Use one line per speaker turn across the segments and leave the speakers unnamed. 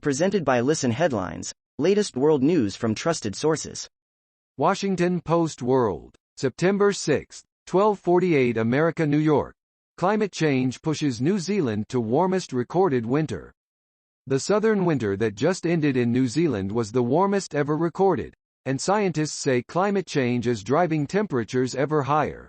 Presented by Listen Headlines, latest world news from trusted sources.
Washington Post World, September 6, 1248 America, New York. Climate change pushes New Zealand to warmest recorded winter. The southern winter that just ended in New Zealand was the warmest ever recorded, and scientists say climate change is driving temperatures ever higher.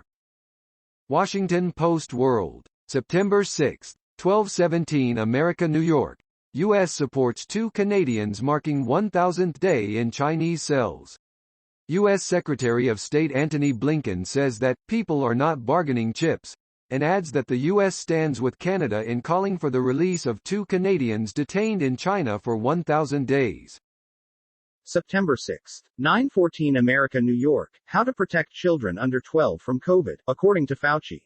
Washington Post World, September 6, 1217 America, New York. U.S. supports 2 Canadians marking 1,000th day in Chinese cells. U.S. Secretary of State Antony Blinken says that people are not bargaining chips, and adds that the U.S. stands with Canada in calling for the release of 2 Canadians detained in China for 1,000 days.
September 6, 9:14 America, New York. How to protect children under 12 from COVID, according to Fauci.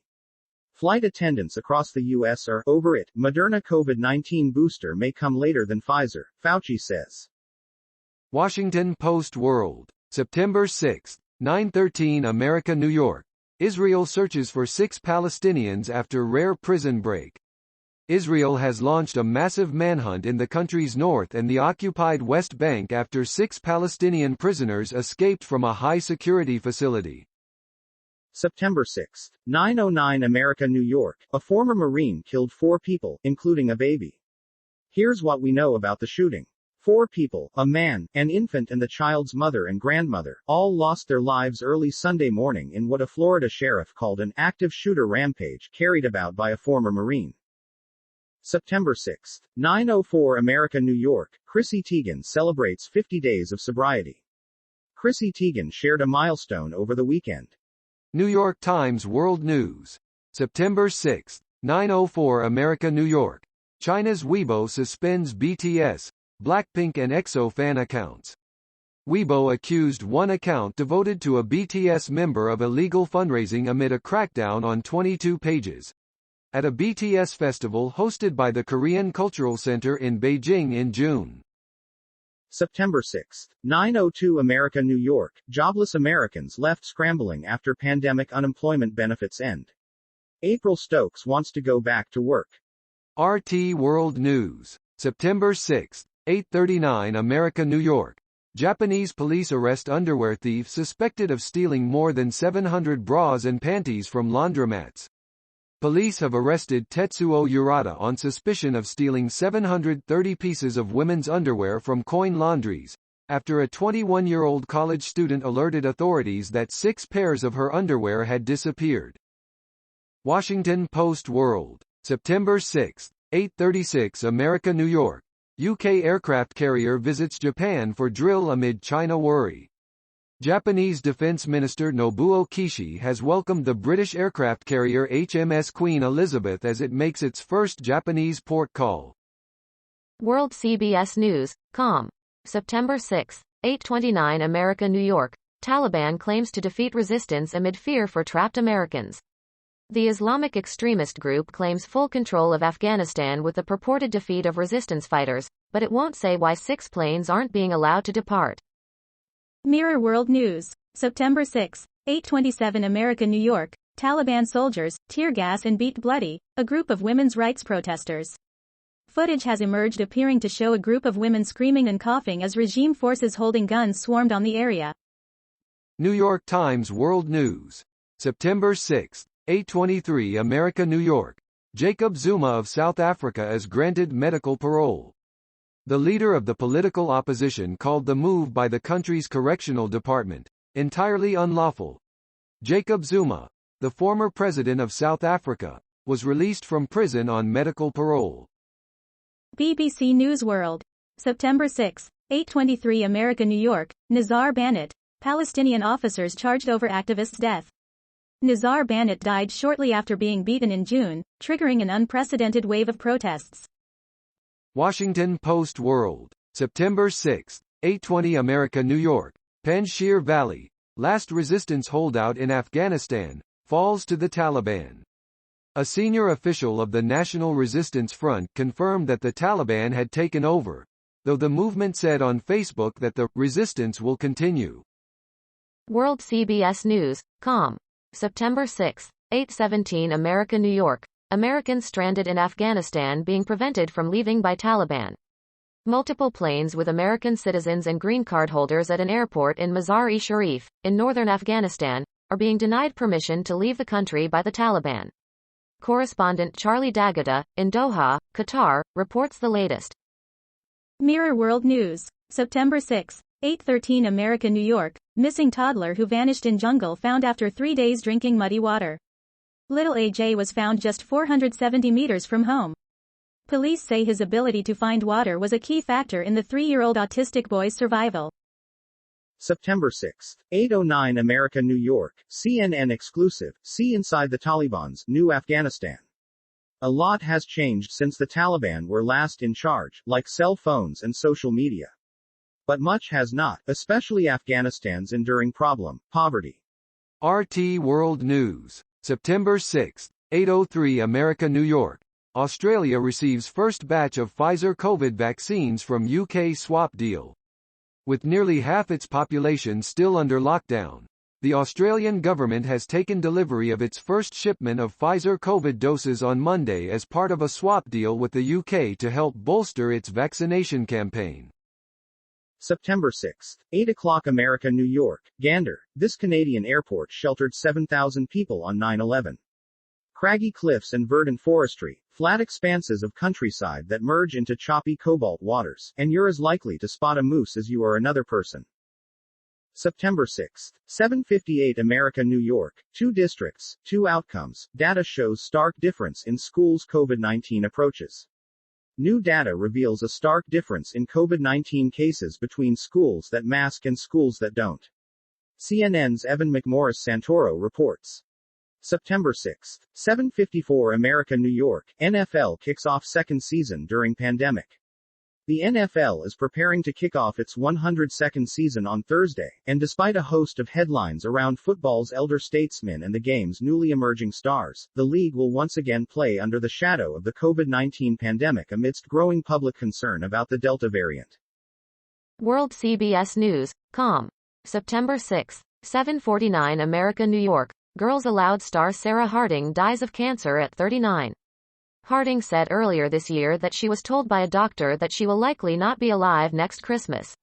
Flight attendants across the U.S. are over it. Moderna COVID-19 booster may come later than Pfizer, Fauci says.
Washington Post World, September 6, 9:13 America, New York. Israel searches for 6 Palestinians after rare prison break. Israel has launched a massive manhunt in the country's north and the occupied West Bank after 6 Palestinian prisoners escaped from a high-security facility.
September 6, 9:09 America, New York. A former Marine killed 4 people, including a baby. Here's what we know about the shooting. 4 people, a man, an infant and the child's mother and grandmother, all lost their lives early Sunday morning in what a Florida sheriff called an active shooter rampage carried about by a former Marine. September 6, 9:04 America, New York. Chrissy Teigen celebrates 50 days of sobriety. Chrissy Teigen shared a milestone over the weekend.
New York Times World News, September 6, 9:04 America, New York. China's Weibo suspends BTS, Blackpink and EXO fan accounts. Weibo accused one account devoted to a BTS member of illegal fundraising amid a crackdown on 22 pages. At a BTS festival hosted by the Korean Cultural Center in Beijing in June.
September 6, 9:02 America, New York. Jobless Americans left scrambling after pandemic unemployment benefits end. April Stokes wants to go back to work.
RT World News, September 6, 8:39 America, New York. Japanese police arrest underwear thief suspected of stealing more than 700 bras and panties from laundromats. Police have arrested Tetsuo Urata on suspicion of stealing 730 pieces of women's underwear from Coin Laundries, after a 21-year-old college student alerted authorities that 6 pairs of her underwear had disappeared. Washington Post World, September 6, 8:36 America, New York. UK aircraft carrier visits Japan for drill amid China worry. Japanese Defense Minister Nobuo Kishi has welcomed the British aircraft carrier HMS Queen Elizabeth as it makes its first Japanese port call.
World CBS News, com. September 6, 8:29 America, New York. Taliban claims to defeat resistance amid fear for trapped Americans. The Islamic extremist group claims full control of Afghanistan with the purported defeat of resistance fighters, but it won't say why 6 planes aren't being allowed to depart.
Mirror World News, September 6, 8:27 America, New York. Taliban soldiers, tear gas and beat bloody, a group of women's rights protesters. Footage has emerged appearing to show a group of women screaming and coughing as regime forces holding guns swarmed on the area.
New York Times World News, September 6, 8:23 America, New York. Jacob Zuma of South Africa is granted medical parole. The leader of the political opposition called the move by the country's correctional department entirely unlawful. Jacob Zuma, the former president of South Africa, was released from prison on medical parole.
BBC News World, September 6, 8:23 America, New York. Nizar Banat, Palestinian officers charged over activist's death. Nizar Banat died shortly after being beaten in June, triggering an unprecedented wave of protests.
Washington Post World, September 6, 8:20 America, New York. Panjshir Valley, last resistance holdout in Afghanistan, falls to the Taliban. A senior official of the National Resistance Front confirmed that the Taliban had taken over, though the movement said on Facebook that the resistance will continue.
World CBS News, com. September 6, 8:17 America, New York. Americans stranded in Afghanistan being prevented from leaving by Taliban. Multiple planes with American citizens and green card holders at an airport in Mazar-e-Sharif, in northern Afghanistan, are being denied permission to leave the country by the Taliban. Correspondent Charlie D'Agata, in Doha, Qatar, reports the latest.
Mirror World News. September 6, 8:13 America, New York. Missing toddler who vanished in jungle found after 3 days drinking muddy water. Little AJ was found just 470 meters from home. Police say his ability to find water was a key factor in the 3-year-old autistic boy's survival.
September 6, 8:09 America, New York. CNN exclusive. See inside the Taliban's new Afghanistan. A lot has changed since the Taliban were last in charge, like cell phones and social media. But much has not, especially Afghanistan's enduring problem, poverty.
RT World News. September 6, 8:03 America, New York. Australia receives first batch of Pfizer COVID vaccines from UK swap deal. With nearly half its population still under lockdown, the Australian government has taken delivery of its first shipment of Pfizer COVID doses on Monday as part of a swap deal with the UK to help bolster its vaccination campaign.
September 6, 8 o'clock America, New York. Gander. This Canadian airport sheltered 7,000 people on 9/11. Craggy cliffs and verdant forestry, flat expanses of countryside that merge into choppy cobalt waters, and you're as likely to spot a moose as you are another person. September 6, 7:58 America, New York. 2 districts, 2 outcomes. Data shows stark difference in schools' COVID-19 approaches. New data reveals a stark difference in COVID-19 cases between schools that mask and schools that don't. CNN's Evan McMorris Santoro reports. September 6, 7:54 America, New York. NFL kicks off second season during pandemic. The NFL is preparing to kick off its 102nd season on Thursday, and despite a host of headlines around football's elder statesmen and the game's newly emerging stars, the league will once again play under the shadow of the COVID-19 pandemic amidst growing public concern about the Delta variant.
World CBS News, com. September 6, 7:49 America, New York. Girls Aloud star Sarah Harding dies of cancer at 39. Harding said earlier this year that she was told by a doctor that she will likely not be alive next Christmas.